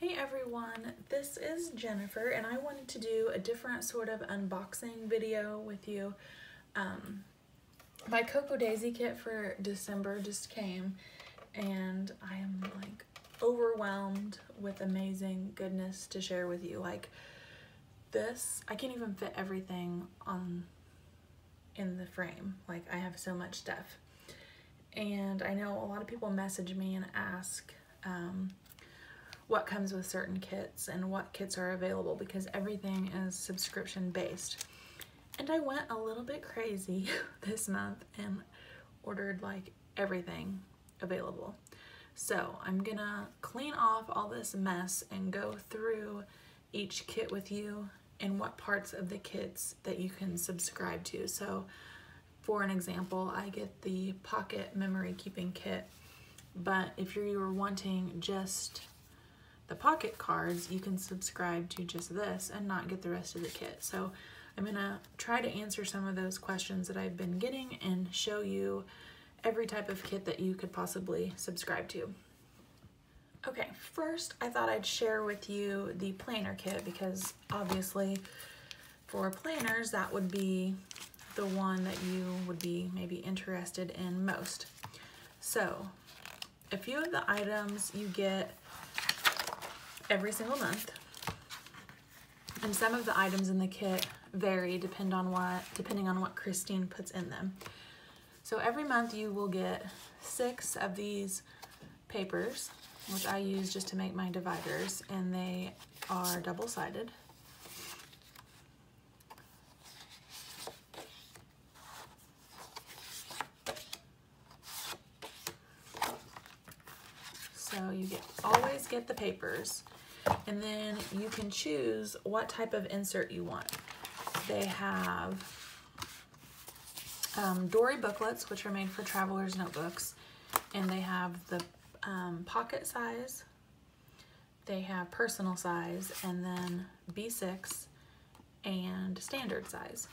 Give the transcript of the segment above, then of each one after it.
Hey everyone, this is Jennifer and I wanted to do a different sort of unboxing video with you. My Cocoa Daisy kit for December just came and I am like overwhelmed with amazing goodness to share with you. Like this, I can't even fit everything in the frame. Like I have so much stuff. And I know a lot of people message me and ask what comes with certain kits and what kits are available because everything is subscription based. And I went a little bit crazy this month and ordered like everything available. So I'm gonna clean off all this mess and go through each kit with you and what parts of the kits that you can subscribe to. So for an example, I get the Pocket Memory Keeping Kit, but if you're wanting just the pocket cards, you can subscribe to just this and not get the rest of the kit. So I'm gonna try to answer some of those questions that I've been getting and show you every type of kit that you could possibly subscribe to. Okay, first I thought I'd share with you the planner kit because obviously for planners that would be the one that you would be maybe interested in most. So a few of the items you get every single month, and some of the items in the kit vary depending on what Christine puts in them. So every month you will get 6 of these papers, which I use just to make my dividers, and they are double-sided. So you always get the papers. And then you can choose what type of insert you want. They have Dory booklets, which are made for traveler's notebooks, and they have the pocket size, they have personal size, and then B6 and standard size.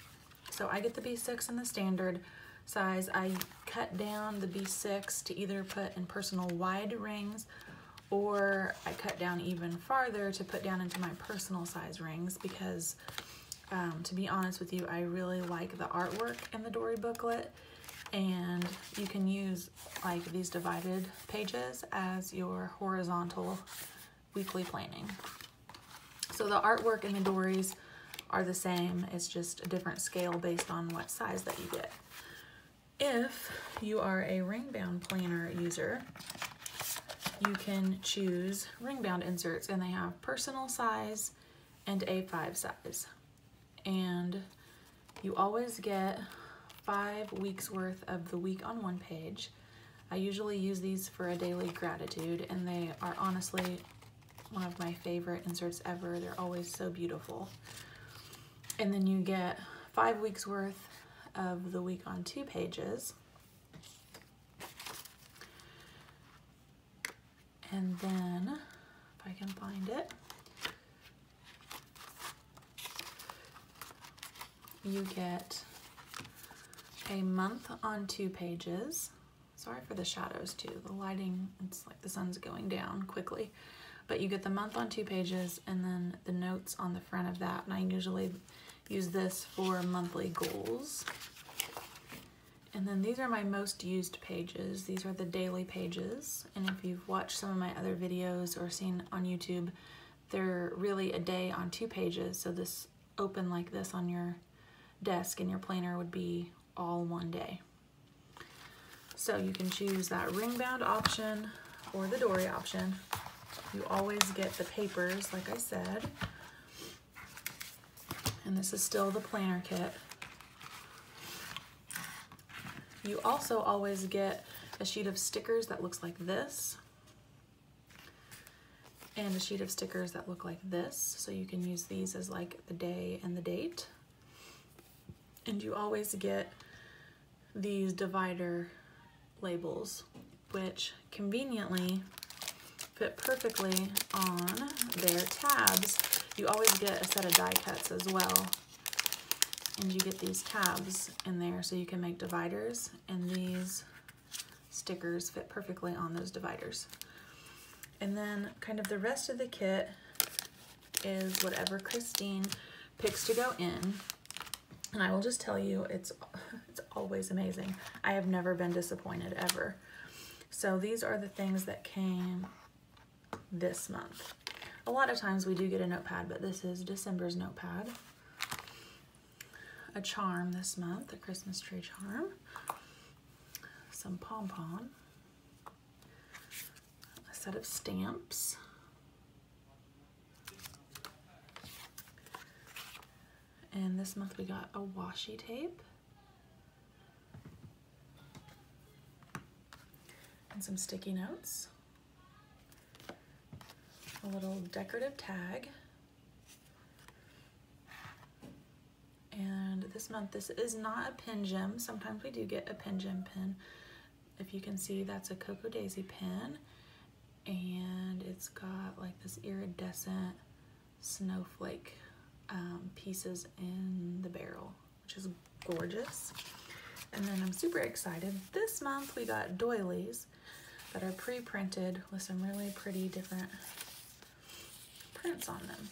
So I get the B6 and the standard size. I cut down the B6 to either put in personal wide rings, or I cut down even farther to put down into my personal size rings because to be honest with you, I really like the artwork in the Dory booklet, and you can use like these divided pages as your horizontal weekly planning. So the artwork in the Dories are the same, it's just a different scale based on what size that you get. If you are a ring-bound planner user, you can choose ring-bound inserts, and they have personal size and A5 size. And you always get 5 weeks worth of the week on one page. I usually use these for a daily gratitude, and they are honestly one of my favorite inserts ever. They're always so beautiful. And then you get 5 weeks worth of the week on 2 pages. And then, if I can find it, you get a month on 2 pages. Sorry for the shadows too. The lighting, it's like the sun's going down quickly. But you get the month on 2 pages and then the notes on the front of that. And I usually use this for monthly goals. And then these are my most used pages. These are the daily pages. And if you've watched some of my other videos or seen on YouTube, they're really a day on 2 pages. So this open like this on your desk and your planner would be all one day. So you can choose that ring-bound option or the Dory option. You always get the papers, like I said. And this is still the planner kit. You also always get a sheet of stickers that looks like this, and a sheet of stickers that look like this, so you can use these as like the day and the date. And you always get these divider labels, which conveniently fit perfectly on their tabs. You always get a set of die cuts as well. And you get these tabs in there so you can make dividers, and these stickers fit perfectly on those dividers. And then kind of the rest of the kit is whatever Christine picks to go in. And I will just tell you, it's always amazing. I have never been disappointed ever. So these are the things that came this month. A lot of times we do get a notepad, but this is December's notepad. A charm this month, a Christmas tree charm. Some pom-pom. A set of stamps. And this month we got a washi tape. And some sticky notes. A little decorative tag. And this month, this is not a pin gem. Sometimes we do get a pin gem pin. If you can see, that's a Cocoa Daisy pin. And it's got like this iridescent snowflake pieces in the barrel, which is gorgeous. And then I'm super excited. This month we got doilies that are pre-printed with some really pretty different prints on them.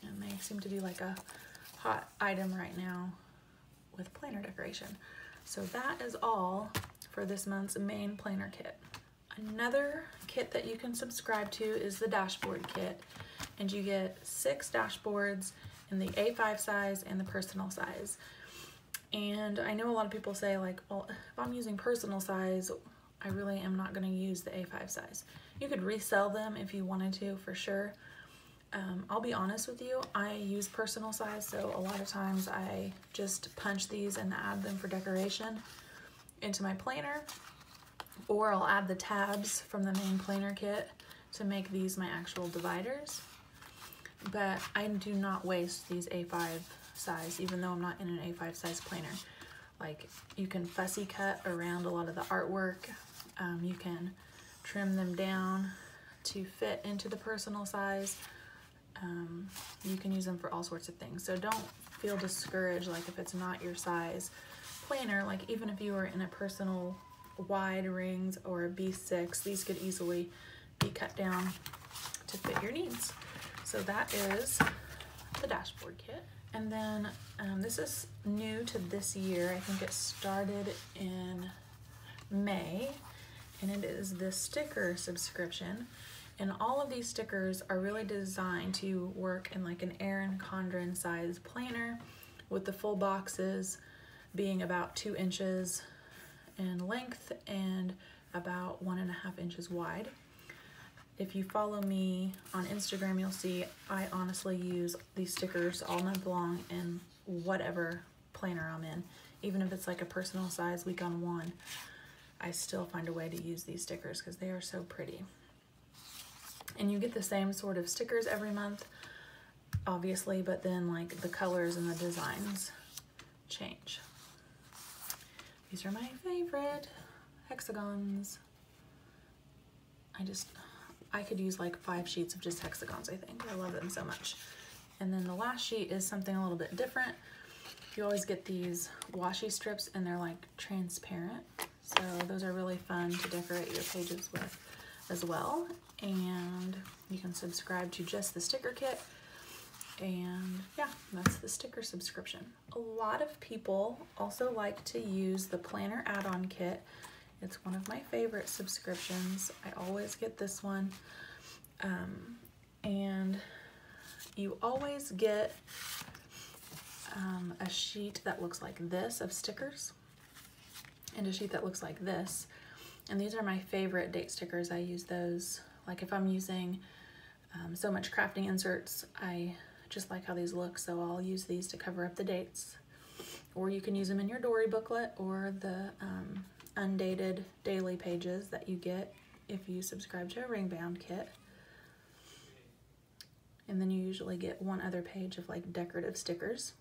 And they seem to be like a hot item right now with planner decoration. So that is all for this month's main planner kit. Another kit that you can subscribe to is the dashboard kit, and you get 6 dashboards in the A5 size and the personal size. And I know a lot of people say like, well, if I'm using personal size, I really am not going to use the A5 size. You could resell them if you wanted to, for sure. I'll be honest with you, I use personal size, so a lot of times I just punch these and add them for decoration into my planner, or I'll add the tabs from the main planner kit to make these my actual dividers. But I do not waste these A5 size, even though I'm not in an A5 size planner. Like, you can fussy cut around a lot of the artwork. You can trim them down to fit into the personal size. You can use them for all sorts of things. So don't feel discouraged, like if it's not your size planner, like even if you were in a personal wide rings or a B6, these could easily be cut down to fit your needs. So that is the dashboard kit. And then this is new to this year. I think it started in May, and it is the sticker subscription. And all of these stickers are really designed to work in like an Erin Condren size planner, with the full boxes being about 2 inches in length and about 1.5 inches wide. If you follow me on Instagram, you'll see I honestly use these stickers all month long in whatever planner I'm in. Even if it's like a personal size week on one, I still find a way to use these stickers because they are so pretty. And you get the same sort of stickers every month, obviously, but then like the colors and the designs change. These are my favorite hexagons. I could use like 5 sheets of just hexagons, I think. I love them so much. And then the last sheet is something a little bit different. You always get these washi strips, and they're like transparent. So those are really fun to decorate your pages with as well. And you can subscribe to just the sticker kit. And yeah, that's the sticker subscription. A lot of people also like to use the planner add-on kit. It's one of my favorite subscriptions. I always get this one. And you always get a sheet that looks like this of stickers, and a sheet that looks like this. And these are my favorite date stickers. I use those, like if I'm using So Much Crafting inserts, I just like how these look, so I'll use these to cover up the dates. Or you can use them in your Dory booklet, or the undated daily pages that you get if you subscribe to a ring bound kit. And then you usually get one other page of like decorative stickers.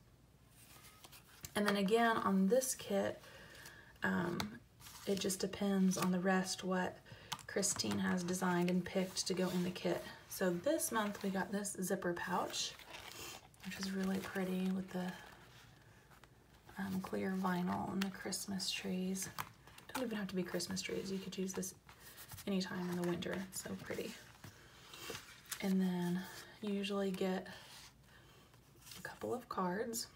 And then again on this kit, it just depends on the rest what Christine has designed and picked to go in the kit. So this month we got this zipper pouch, which is really pretty with the clear vinyl and the Christmas trees. Don't even have to be Christmas trees. You could use this anytime in the winter. It's so pretty. And then you usually get a couple of cards.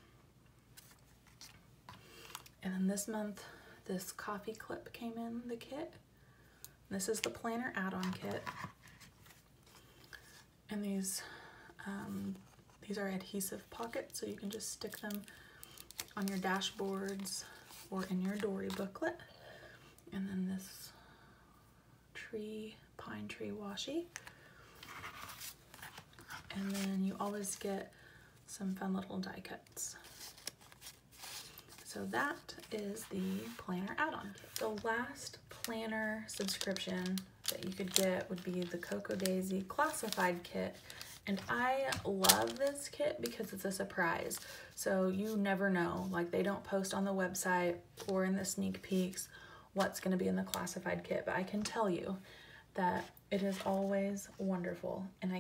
And then this month, this coffee clip came in the kit. This is the planner add-on kit. And these are adhesive pockets, so you can just stick them on your dashboards or in your Dory booklet. And then this pine tree washi. And then you always get some fun little die cuts. So that is the planner add-on kit. The last planner subscription that you could get would be the Cocoa Daisy classified kit. And I love this kit because it's a surprise. So you never know, like they don't post on the website or in the sneak peeks what's gonna be in the classified kit, but I can tell you that it is always wonderful. And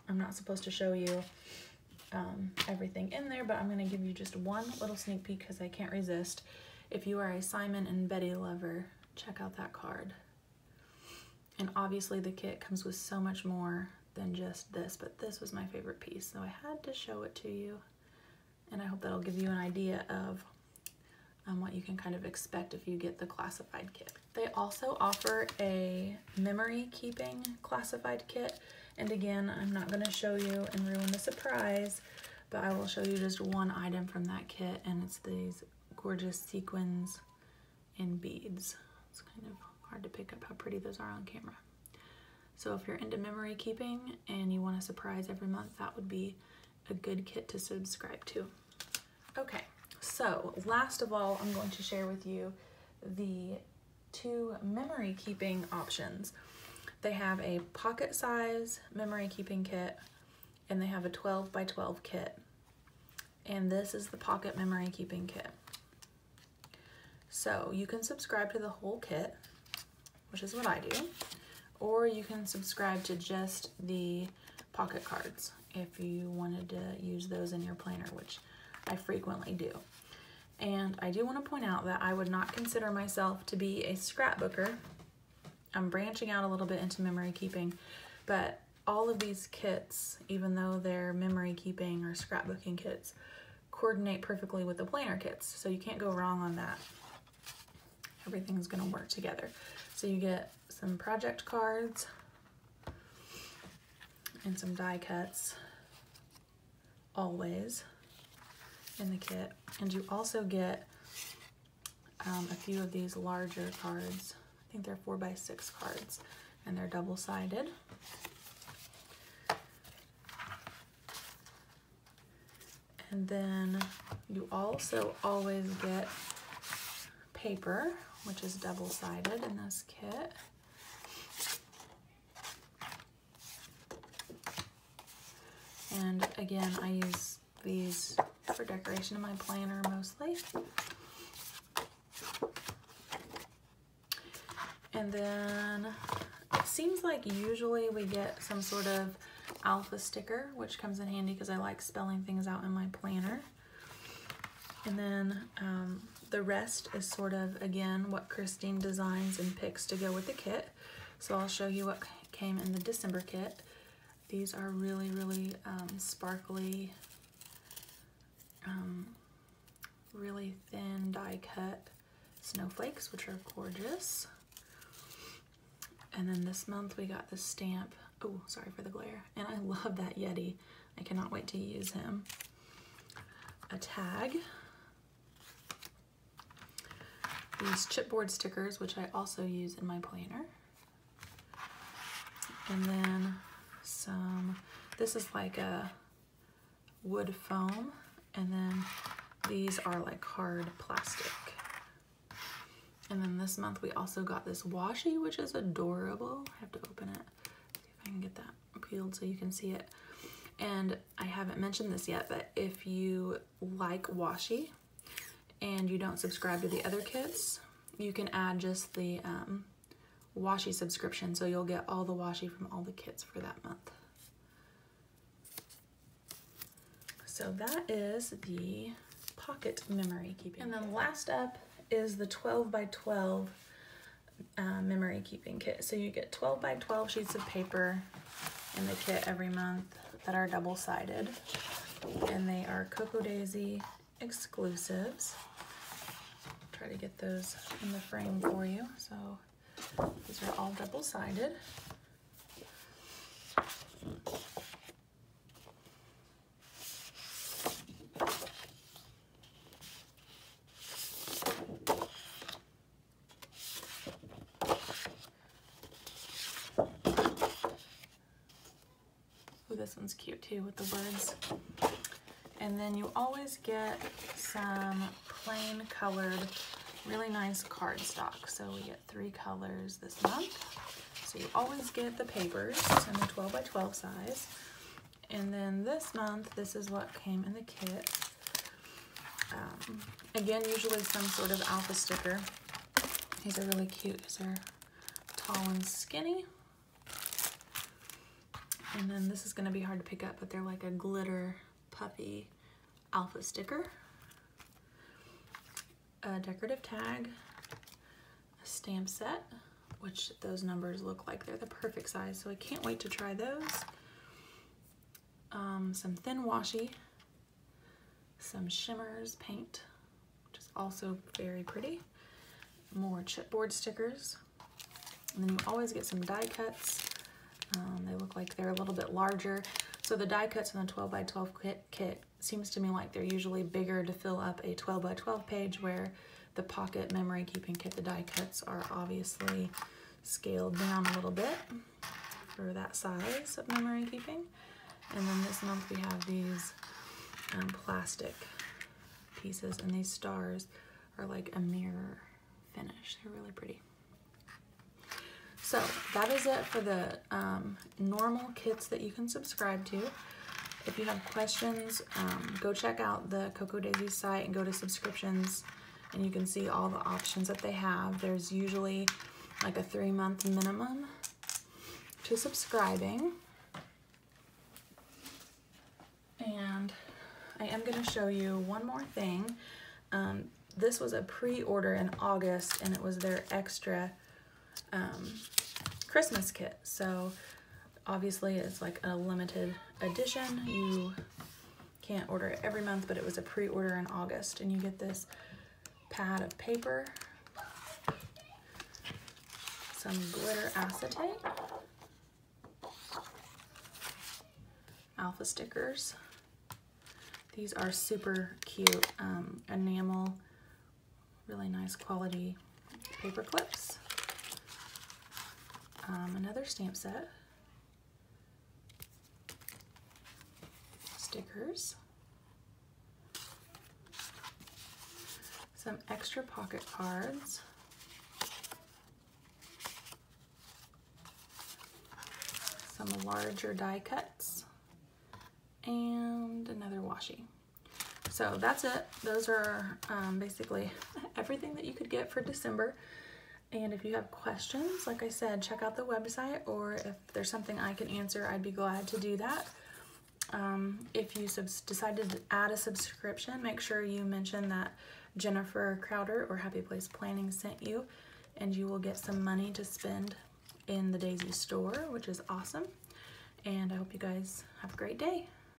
I'm not supposed to show you everything in there, but I'm gonna give you just one little sneak peek because I can't resist. If you are a Simon and Betty lover, check out that card. And obviously the kit comes with so much more than just this, but this was my favorite piece, so I had to show it to you. And I hope that'll give you an idea of what you can kind of expect if you get the classified kit. They also offer a memory keeping classified kit. And again, I'm not gonna show you and ruin the surprise, but I will show you just one item from that kit, and it's these gorgeous sequins and beads. It's kind of hard to pick up how pretty those are on camera. So if you're into memory keeping and you want a surprise every month, that would be a good kit to subscribe to. Okay, so last of all, I'm going to share with you the 2 memory keeping options. They have a pocket size memory keeping kit, and they have a 12 by 12 kit. And this is the pocket memory keeping kit. So you can subscribe to the whole kit, which is what I do, or you can subscribe to just the pocket cards if you wanted to use those in your planner, which I frequently do. And I do want to point out that I would not consider myself to be a scrapbooker. I'm branching out a little bit into memory keeping, but all of these kits, even though they're memory keeping or scrapbooking kits, coordinate perfectly with the planner kits, so you can't go wrong on that. Everything's gonna work together. So you get some project cards and some die cuts always in the kit, and you also get a few of these larger cards. I think they're 4 by 6 cards, and they're double-sided. And then you also always get paper, which is double-sided in this kit. And again, I use these for decoration in my planner mostly. And then it seems like usually we get some sort of alpha sticker, which comes in handy because I like spelling things out in my planner. And then the rest is sort of, again, what Christine designs and picks to go with the kit. So I'll show you what came in the December kit. These are really, really sparkly, really thin die cut snowflakes, which are gorgeous. And then this month we got the stamp. Oh, sorry for the glare. And I love that Yeti. I cannot wait to use him. A tag. These chipboard stickers, which I also use in my planner. And then some, this is like a wood foam. And then these are like hard plastic. And then this month we also got this washi, which is adorable. I have to open it, see if I can get that peeled so you can see it. And I haven't mentioned this yet, but if you like washi and you don't subscribe to the other kits, you can add just the washi subscription, so you'll get all the washi from all the kits for that month. So that is the pocket memory keeping. And then last up is the 12 by 12 memory keeping kit. So you get 12 by 12 sheets of paper, in the kit every month that are double-sided, and they are Cocoa Daisy exclusives. Try to get those in the frame for you. So these are all double-sided. Ooh, this one's cute too with the words. And then you always get some plain colored, really nice cardstock. So we get 3 colors this month. So you always get the papers in the 12 by 12 size. And then this month, this is what came in the kit. Again, usually some sort of alpha sticker. These are really cute. These are tall and skinny. And then this is going to be hard to pick up, but they're like a glitter puffy alpha sticker. A decorative tag, a stamp set, which those numbers look like they're the perfect size, so I can't wait to try those. Some thin washi, some shimmers paint, which is also very pretty. More chipboard stickers. And then you always get some die cuts. They look like they're a little bit larger. So the die cuts in the 12 by 12 kit seems to me like they're usually bigger to fill up a 12 by 12 page, where the pocket memory keeping kit, the die cuts are obviously scaled down a little bit for that size of memory keeping. And then this month we have these plastic pieces, and these stars are like a mirror finish. They're really pretty. So that is it for the normal kits that you can subscribe to. If you have questions, go check out the Cocoa Daisy site and go to subscriptions, and you can see all the options that they have. There's usually like a 3-month minimum to subscribing. And I am going to show you one more thing. This was a pre-order in August, and it was their extra Christmas kit. So obviously it's like a limited edition. You can't order it every month, but it was a pre-order in August, and you get this pad of paper, some glitter acetate, alpha stickers. These are super cute enamel, really nice quality paper clips. Another stamp set, stickers, some extra pocket cards, some larger die cuts, and another washi. So that's it. Those are basically everything that you could get for December. And if you have questions, like I said, check out the website, or if there's something I can answer, I'd be glad to do that. If you decided to add a subscription, make sure you mention that Jennifer Crowder or Happy Place Planning sent you, and you will get some money to spend in the Daisy store, which is awesome. And I hope you guys have a great day.